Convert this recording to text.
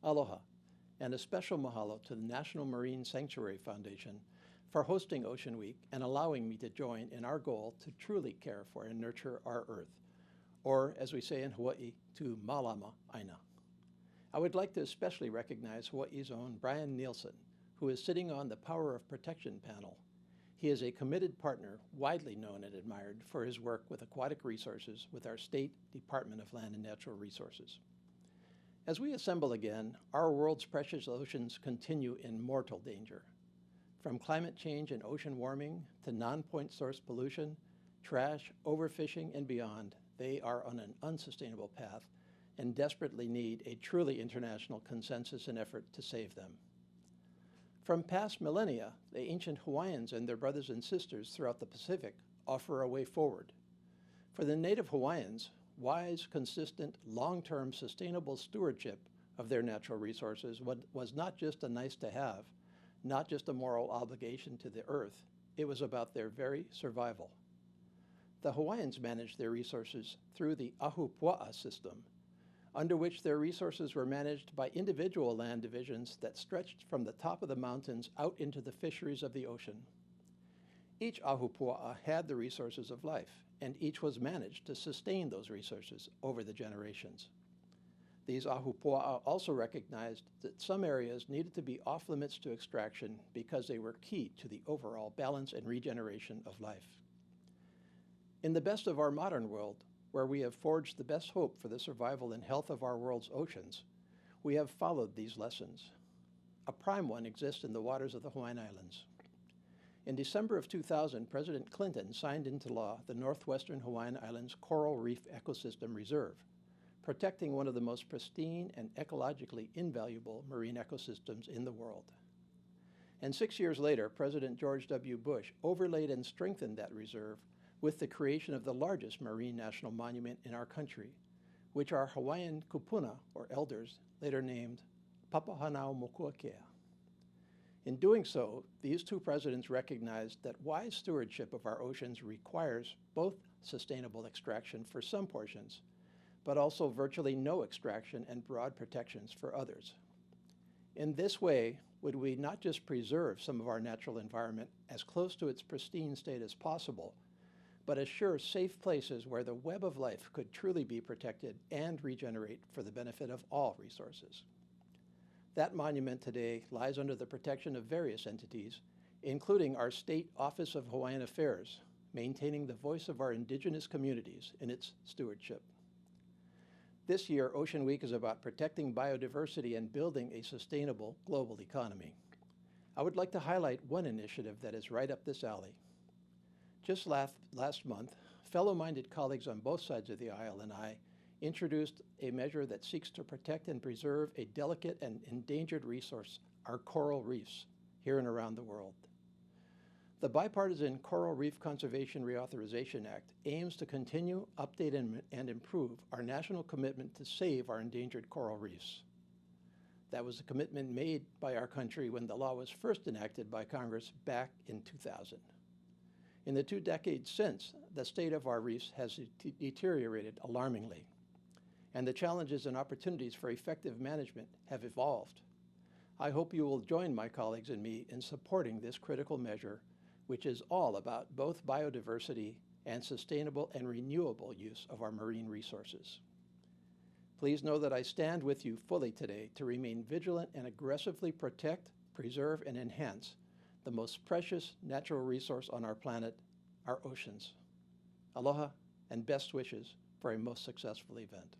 Aloha, and a special mahalo to the National Marine Sanctuary Foundation for hosting Ocean Week and allowing me to join in our goal to truly care for and nurture our Earth, or as we say in Hawaii, to malama aina. I would like to especially recognize Hawaii's own Brian Nielsen, who is sitting on the Power of Protection panel. He is a committed partner, widely known and admired for his work with aquatic resources with our State Department of Land and Natural Resources. As we assemble again, our world's precious oceans continue in mortal danger. From climate change and ocean warming to non-point source pollution, trash, overfishing, and beyond, they are on an unsustainable path and desperately need a truly international consensus and effort to save them. From past millennia, the ancient Hawaiians and their brothers and sisters throughout the Pacific offer a way forward. For the native Hawaiians, wise, consistent, long-term sustainable stewardship of their natural resources was not just a nice to have, not just a moral obligation to the earth, it was about their very survival. The Hawaiians managed their resources through the ahupua'a system, under which their resources were managed by individual land divisions that stretched from the top of the mountains out into the fisheries of the ocean. Each ahupua'a had the resources of life, and each was managed to sustain those resources over the generations. These ahupua'a also recognized that some areas needed to be off limits to extraction because they were key to the overall balance and regeneration of life. In the best of our modern world, where we have forged the best hope for the survival and health of our world's oceans, we have followed these lessons. A prime one exists in the waters of the Hawaiian Islands. In December of 2000, President Clinton signed into law the Northwestern Hawaiian Islands Coral Reef Ecosystem Reserve, protecting one of the most pristine and ecologically invaluable marine ecosystems in the world. And 6 years later, President George W. Bush overlaid and strengthened that reserve with the creation of the largest marine national monument in our country, which our Hawaiian kupuna, or elders, later named Papahanaumokuakea. In doing so, these two presidents recognized that wise stewardship of our oceans requires both sustainable extraction for some portions, but also virtually no extraction and broad protections for others. In this way, would we not just preserve some of our natural environment as close to its pristine state as possible, but assure safe places where the web of life could truly be protected and regenerate for the benefit of all resources. That monument today lies under the protection of various entities, including our State Office of Hawaiian Affairs, maintaining the voice of our indigenous communities in its stewardship. This year, Ocean Week is about protecting biodiversity and building a sustainable global economy. I would like to highlight one initiative that is right up this alley. Just last month, fellow-minded colleagues on both sides of the aisle and I introduced a measure that seeks to protect and preserve a delicate and endangered resource, our coral reefs, here and around the world. The Bipartisan Coral Reef Conservation Reauthorization Act aims to continue, update, and improve our national commitment to save our endangered coral reefs. That was a commitment made by our country when the law was first enacted by Congress back in 2000. In the 2 decades since, the state of our reefs has deteriorated alarmingly, and the challenges and opportunities for effective management have evolved. I hope you will join my colleagues and me in supporting this critical measure, which is all about both biodiversity and sustainable and renewable use of our marine resources. Please know that I stand with you fully today to remain vigilant and aggressively protect, preserve, and enhance the most precious natural resource on our planet, our oceans. Aloha and best wishes for a most successful event.